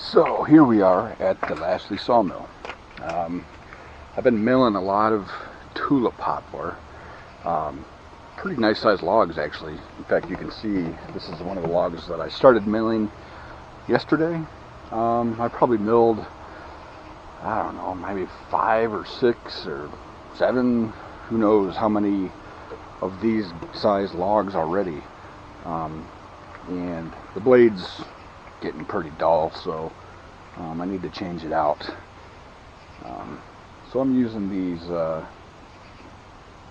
So here we are at the Lashley Sawmill. I've been milling a lot of Tulip Poplar. Pretty nice sized logs actually. In fact, you can see this is one of the logs that I started milling yesterday. I probably milled, I don't know, maybe 5 or 6 or 7, who knows how many of these size logs already. And the blade's getting pretty dull, so I need to change it out. So I'm using these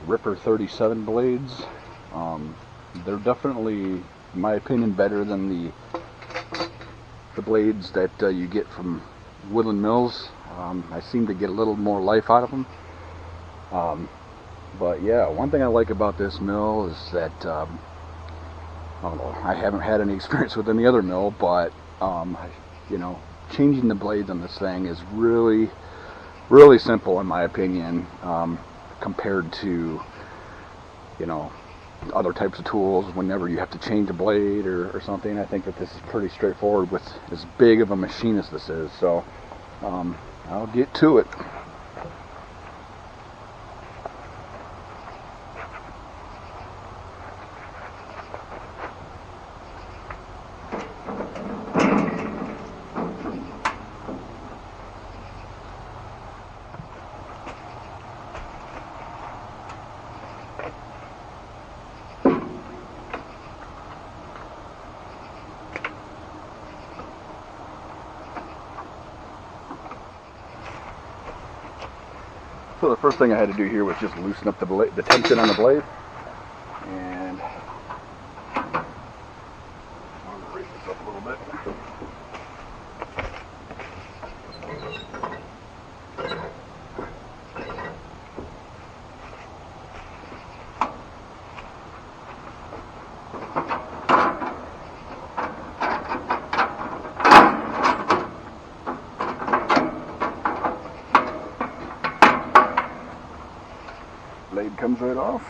Ripper 37 blades. They're definitely, in my opinion, better than the blades that you get from Woodland Mills. I seem to get a little more life out of them. But yeah, one thing I like about this mill is that I don't know, I haven't had any experience with any other mill, but you know, changing the blades on this thing is really simple in my opinion, compared to, you know, other types of tools. Whenever you have to change a blade or something, I think that this is pretty straightforward with as big of a machine as this is. So I'll get to it. So the first thing I had to do here was just loosen up the tension on the blade, and I'll raise this up a little bit. Blade comes right off.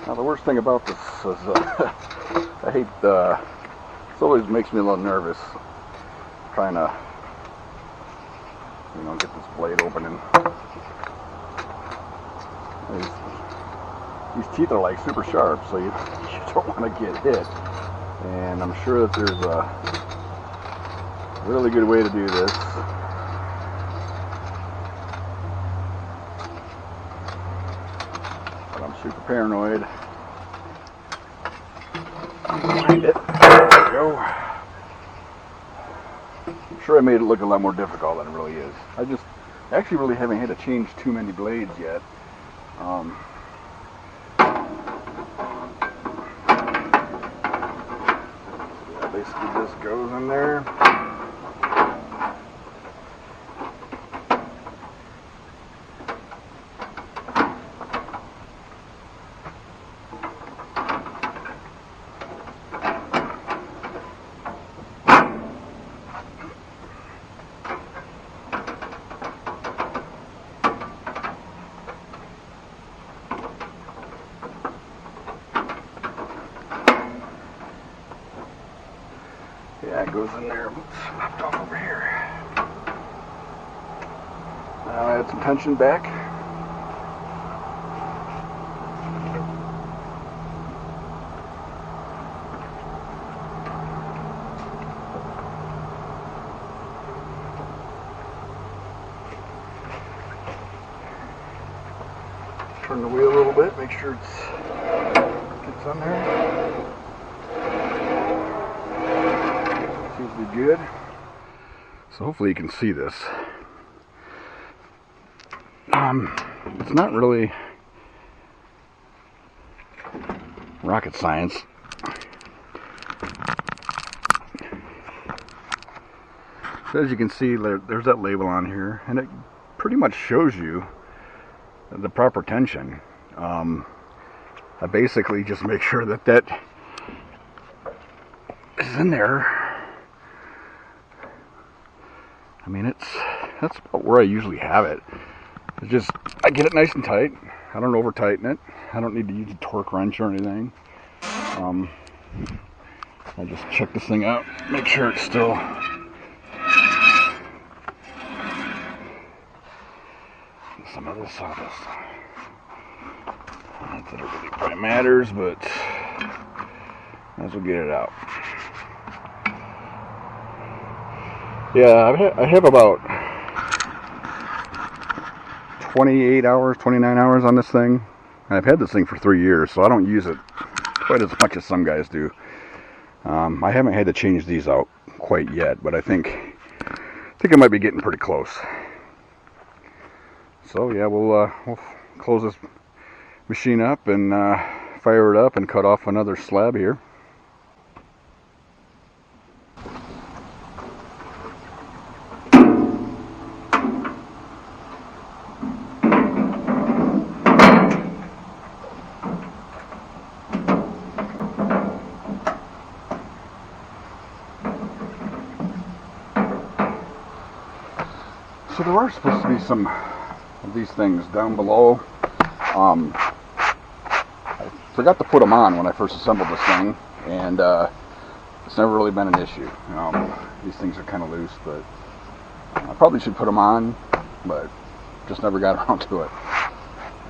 Now the worst thing about this is I hate it always makes me a little nervous trying to, you know, get this blade open, and these teeth are like super sharp, so you don't want to get hit. And I'm sure that there's a really good way to do this. But I'm super paranoid. Find it. There we go. I'm sure I made it look a lot more difficult than it really is. I actually really haven't had to change too many blades yet. Basically this goes in there. Yeah, it goes in there. Oops, popped off over here. Now add some tension back. Turn the wheel a little bit, make sure it's on there. Seems to be good. So hopefully you can see this. It's not really rocket science. So as you can see, there's that label on here, and it pretty much shows you the proper tension. I basically just make sure that is in there. I mean, that's about where I usually have it. It's just, I get it nice and tight, I don't over tighten it. I don't need to use a torque wrench or anything. I just check this thing out, make sure it's still some of this sawdust. Not that it really probably matters, but might as well get it out. Yeah, I have about 28 hours, 29 hours on this thing. And I've had this thing for 3 years, so I don't use it quite as much as some guys do. I haven't had to change these out quite yet, but I think I might be getting pretty close. So yeah, we'll close this machine up and fire it up and cut off another slab here. So there are supposed to be some of these things down below. I forgot to put them on when I first assembled this thing, and it's never really been an issue. These things are kind of loose, but I probably should put them on, but just never got around to it.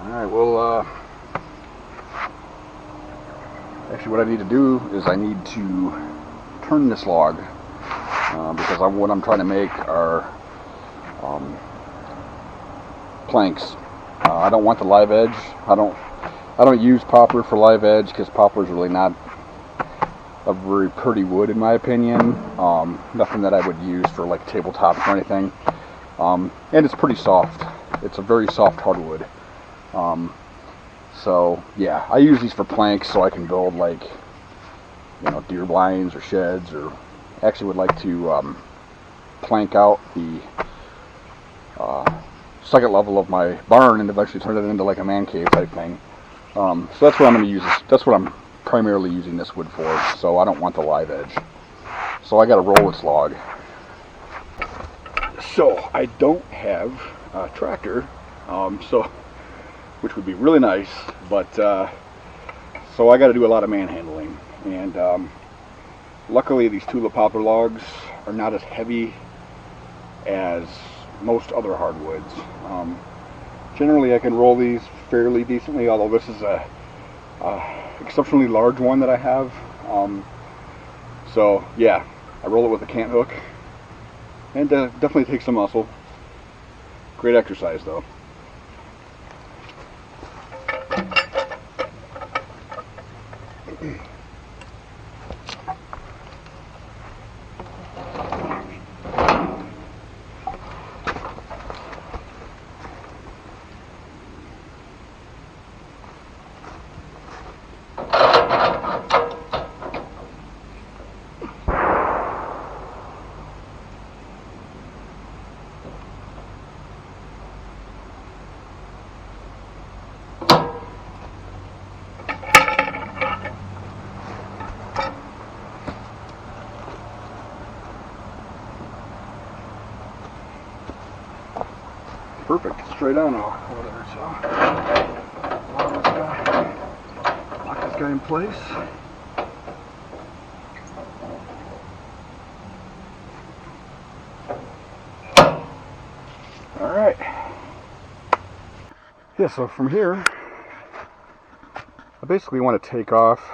Alright, well, actually what I need to do is I need to turn this log, because what I'm trying to make are planks. I don't want the live edge. I don't use poplar for live edge because poplar is really not a very pretty wood in my opinion. Nothing that I would use for like tabletops or anything. And it's pretty soft. It's a very soft hardwood. So yeah, I use these for planks so I can build like, you know, deer blinds or sheds, or actually would like to plank out the second level of my barn and eventually turn it into like a man cave type thing. So that's what I'm going to use. That's what I'm primarily using this wood for. So I don't want the live edge. So I got to roll this log. So I don't have a tractor, which would be really nice. But so I got to do a lot of manhandling. And luckily these Tulip Poplar logs are not as heavy as most other hardwoods. Generally I can roll these fairly decently, although this is a exceptionally large one that I have. So yeah, I roll it with a cant hook, and definitely takes some muscle. Great exercise though. Perfect, straight on over there. So lock this guy in place. All right. Yeah, so from here, I basically want to take off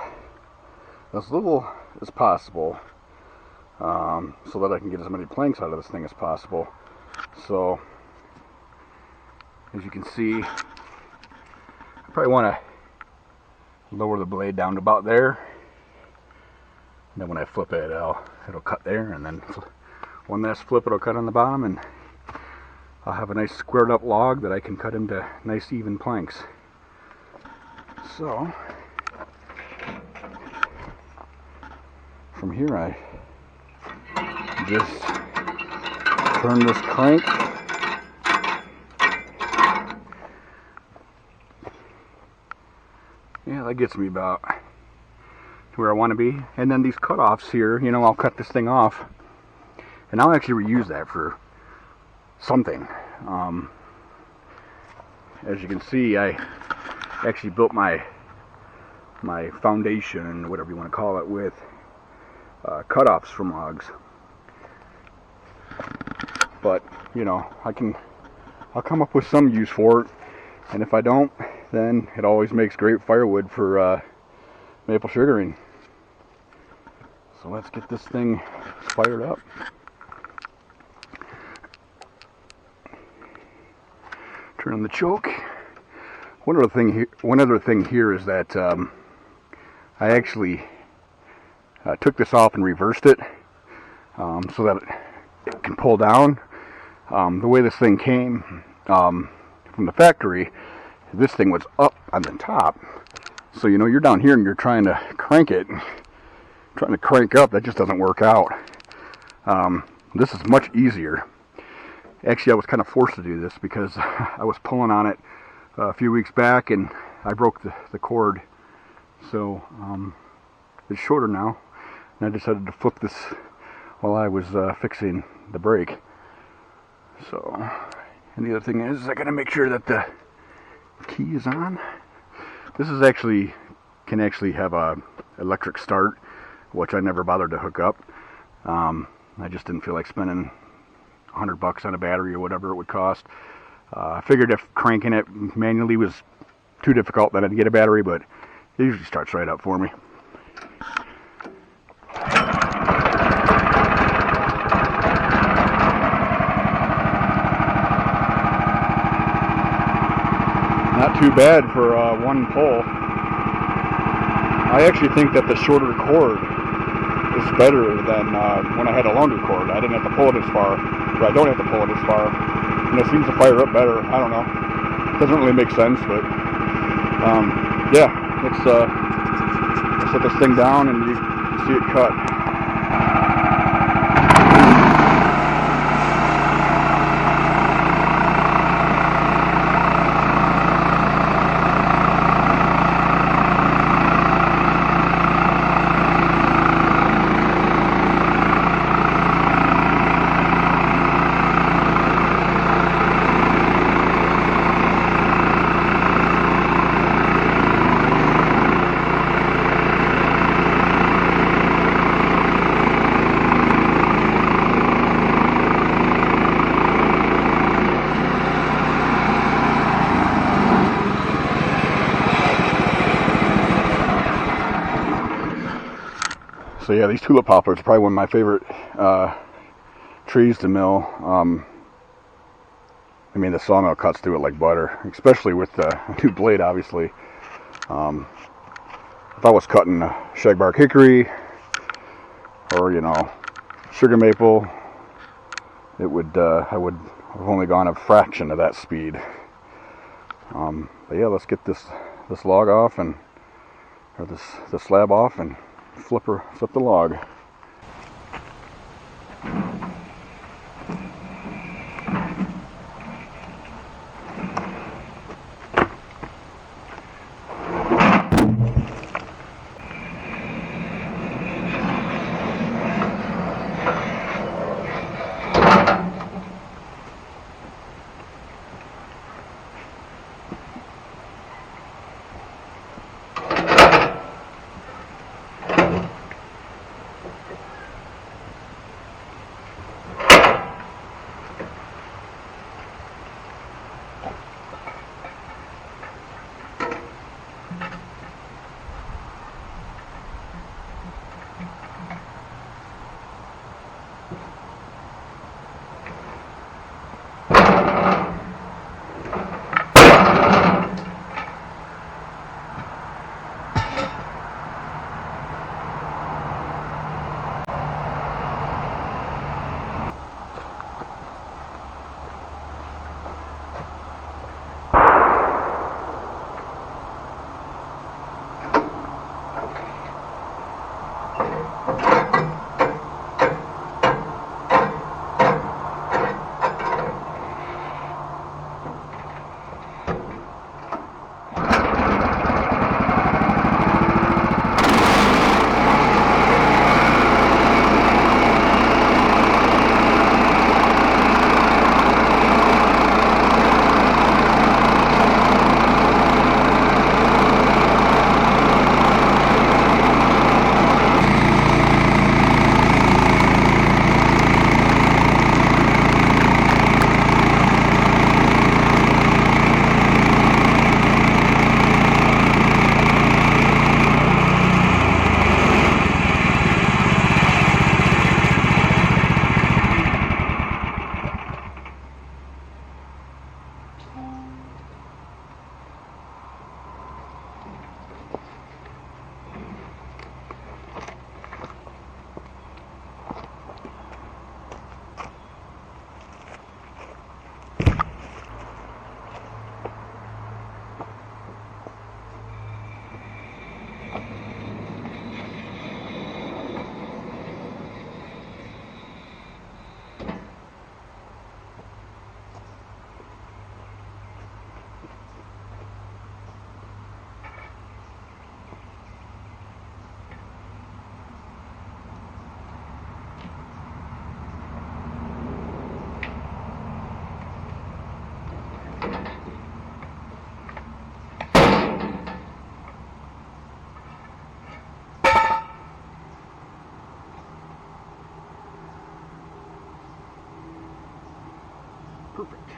as little as possible, so that I can get as many planks out of this thing as possible. So as you can see, I probably want to lower the blade down to about there, and then when I flip it, it'll cut there, and then one last flip, it'll cut on the bottom, and I'll have a nice squared up log that I can cut into nice even planks. So from here I just turn this crank. Yeah, that gets me about to where I want to be. And then these cutoffs here, you know, I'll cut this thing off, and I'll actually reuse that for something. as you can see, I actually built my foundation, whatever you want to call it, with cutoffs from logs. But you know, I'll come up with some use for it, and if I don't, then it always makes great firewood for maple sugaring. So let's get this thing fired up. Turn on the choke. One other thing here is that I actually took this off and reversed it so that it can pull down. The way this thing came from the factory, this thing was up on the top. So you know, you're down here and you're trying to crank it, trying to crank up. That just doesn't work out. This is much easier. Actually, I was kind of forced to do this because I was pulling on it a few weeks back and I broke the cord. So it's shorter now, and I decided to flip this while I was fixing the brake. So, and the other thing is, I gotta make sure that the key is on. This is can actually have a electric start, which I never bothered to hook up. I just didn't feel like spending $100 on a battery or whatever it would cost. I figured if cranking it manually was too difficult, then I'd get a battery, but it usually starts right up for me. Not too bad for one pull. I actually think that the shorter cord is better than when I had a longer cord. I didn't have to pull it as far, but I don't have to pull it as far, and it seems to fire up better. I don't know. It doesn't really make sense, but yeah, let's set this thing down and you can see it cut. So yeah, these tulip poplars are probably one of my favorite trees to mill. I mean, the sawmill cuts through it like butter, especially with the new blade, obviously. If I was cutting shagbark hickory or, you know, sugar maple, it would I would have only gone a fraction of that speed. But yeah, let's get this log off, or this slab off, and flip the log. perfect.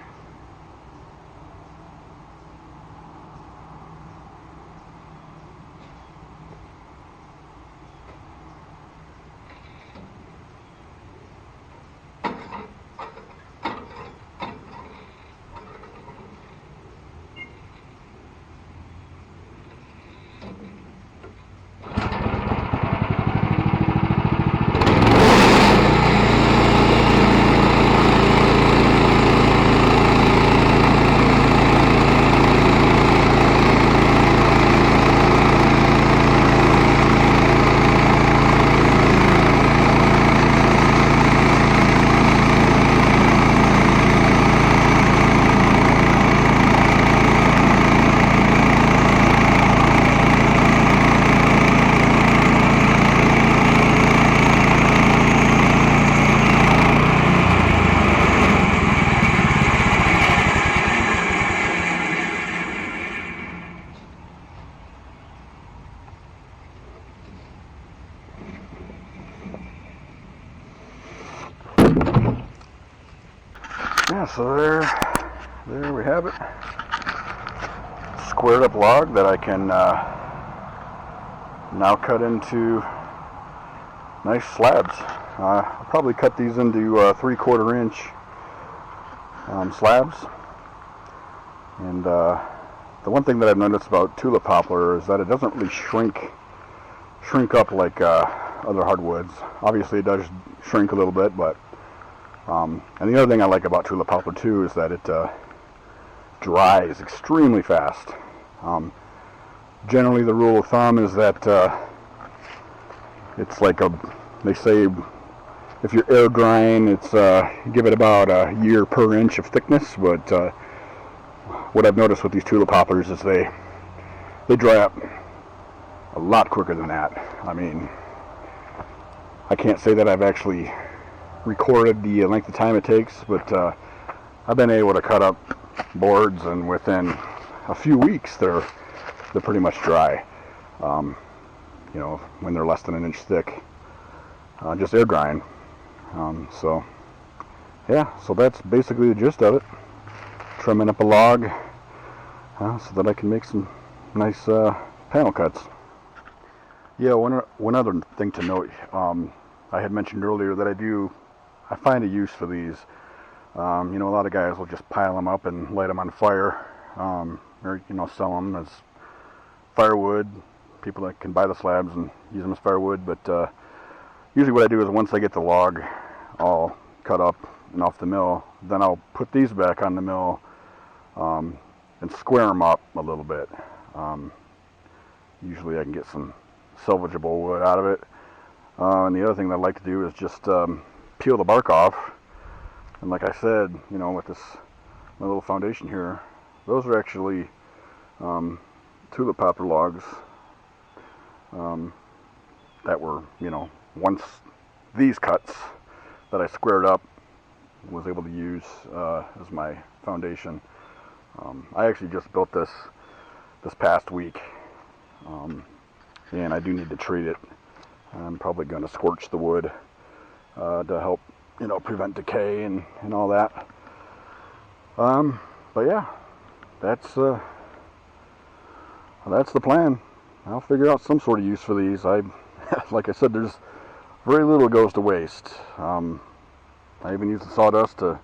Yeah, so there we have it. Squared up log that I can now cut into nice slabs. I'll probably cut these into 3/4 inch slabs. And the one thing that I've noticed about Tulip Poplar is that it doesn't really shrink up like other hardwoods. Obviously it does shrink a little bit, but and the other thing I like about Tulip Poplar too is that it dries extremely fast. Generally the rule of thumb is that it's like they say if you're air drying, it's give it about a year per inch of thickness, but what I've noticed with these Tulip Poplars is they dry up a lot quicker than that. I mean, I can't say that I've actually recorded the length of time it takes, but I've been able to cut up boards, and within a few weeks they're pretty much dry. You know, when they're less than an inch thick, just air drying. So yeah, so that's basically the gist of it. Trimming up a log so that I can make some nice panel cuts. Yeah, one other thing to note, I had mentioned earlier that I find a use for these. You know, a lot of guys will just pile them up and light them on fire, or you know, sell them as firewood. People that can buy the slabs and use them as firewood. But usually what I do is once I get the log all cut up and off the mill, then I'll put these back on the mill and square them up a little bit. Usually I can get some salvageable wood out of it. And the other thing that I like to do is just peel the bark off. And like I said, you know, with my little foundation here, those are actually Tulip Poplar logs that were, you know, once these cuts that I squared up, was able to use as my foundation. I actually just built this past week, and I do need to treat it. I'm probably going to scorch the wood to help, you know, prevent decay and all that. But yeah, that's the plan. I'll figure out some sort of use for these. Like I said, there's very little goes to waste. I even use the sawdust to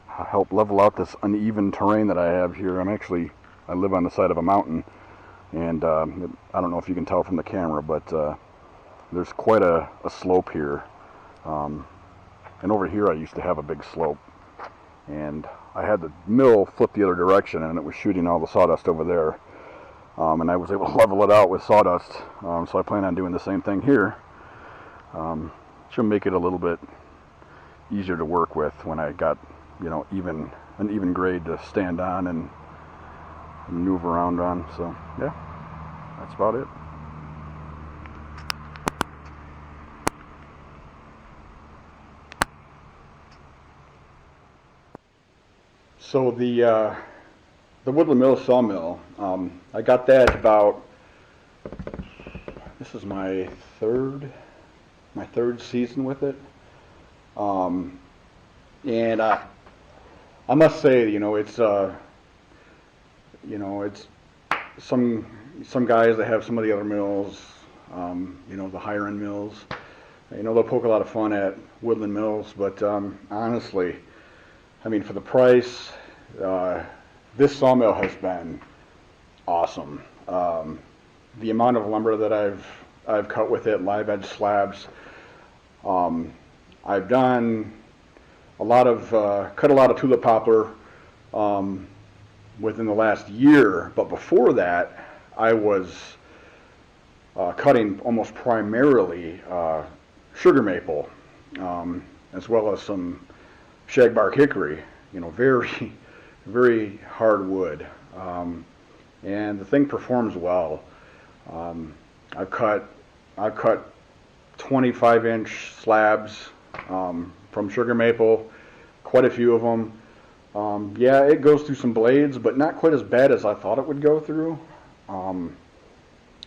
help level out this uneven terrain that I have here. I live on the side of a mountain, and I don't know if you can tell from the camera, but there's quite a slope here. And over here I used to have a big slope, and I had the mill flip the other direction, and it was shooting all the sawdust over there. And I was able to level it out with sawdust, so I plan on doing the same thing here. Should make it a little bit easier to work with when I got, you know, an even grade to stand on and maneuver around on. So yeah, that's about it. So the Woodland Mills Sawmill, I got that about, this is my third season with it, and I must say, it's some guys that have some of the other mills, the higher end mills. They'll poke a lot of fun at Woodland Mills, but honestly, I mean, for the price, this sawmill has been awesome. The amount of lumber that I've cut with it, live edge slabs. I've done cut a lot of Tulip Poplar within the last year, but before that, I was cutting almost primarily sugar maple, as well as some shagbark hickory. Very, very hard wood, and the thing performs well. I've cut 25-inch slabs from sugar maple, quite a few of them. Yeah, it goes through some blades, but not quite as bad as I thought it would go through.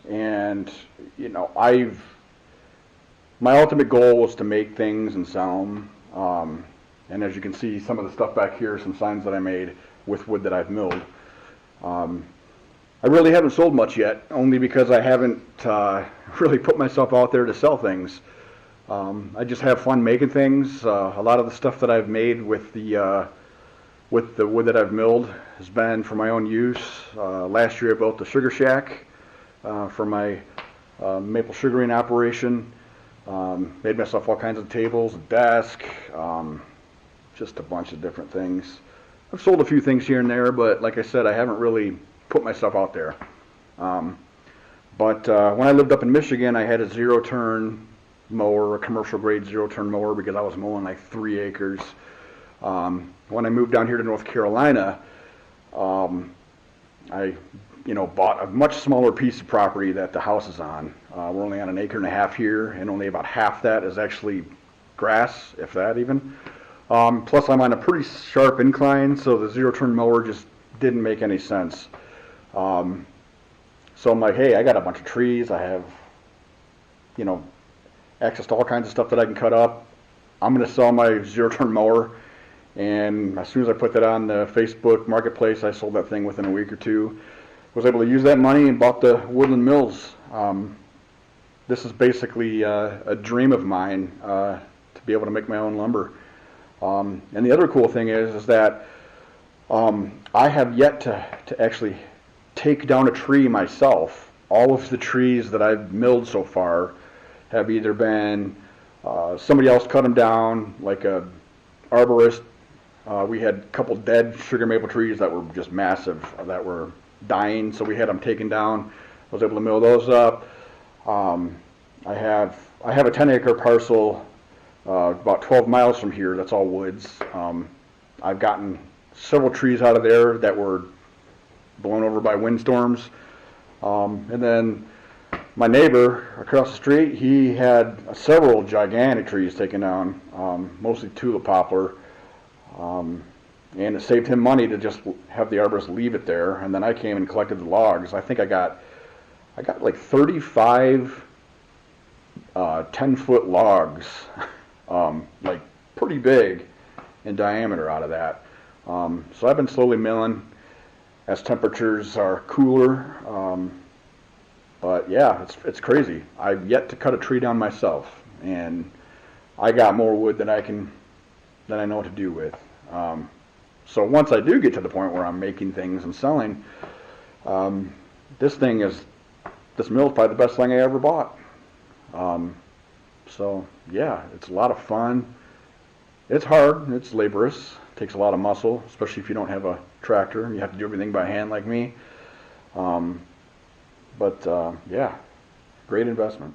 And my ultimate goal was to make things and sell them. And as you can see, some of the stuff back here, some signs that I made with wood that I've milled. I really haven't sold much yet, only because I haven't really put myself out there to sell things. I just have fun making things. A lot of the stuff that I've made with the wood that I've milled has been for my own use. Last year I built a sugar shack for my maple sugaring operation. Made myself all kinds of tables, a desk, just a bunch of different things. I've sold a few things here and there, but like I said, I haven't really put myself out there. But when I lived up in Michigan, I had a zero-turn mower, a commercial grade zero-turn mower, because I was mowing like 3 acres. When I moved down here to North Carolina, I bought a much smaller piece of property that the house is on. We're only on 1.5 acres here, and only about half that is actually grass, if that even. Plus I'm on a pretty sharp incline, so the zero-turn mower just didn't make any sense. So I'm like, hey, I got a bunch of trees. I have, access to all kinds of stuff that I can cut up. I'm going to sell my zero-turn mower. And as soon as I put that on the Facebook Marketplace, I sold that thing within a week or two. Was able to use that money and bought the Woodland Mills. This is basically a dream of mine, to be able to make my own lumber. And the other cool thing is that I have yet to actually take down a tree myself. All of the trees that I've milled so far have either been somebody else cut them down, like a arborist. We had a couple dead sugar maple trees that were just massive, that were dying, so we had them taken down. I was able to mill those up. I have a 10-acre parcel about 12 miles from here that's all woods. I've gotten several trees out of there that were blown over by windstorms. And then my neighbor across the street, he had several gigantic trees taken down, mostly Tulip Poplar. And it saved him money to just have the arborist leave it there, and then I came and collected the logs. I think I got like 35 10-foot logs, like pretty big in diameter out of that. So I've been slowly milling as temperatures are cooler. But yeah, it's crazy. I've yet to cut a tree down myself, and I got more wood than I know what to do with. So once I do get to the point where I'm making things and selling, this mill is probably the best thing I ever bought. So yeah, it's a lot of fun. It's hard, it's laborious, it takes a lot of muscle, especially if you don't have a tractor and you have to do everything by hand like me. But yeah, great investment.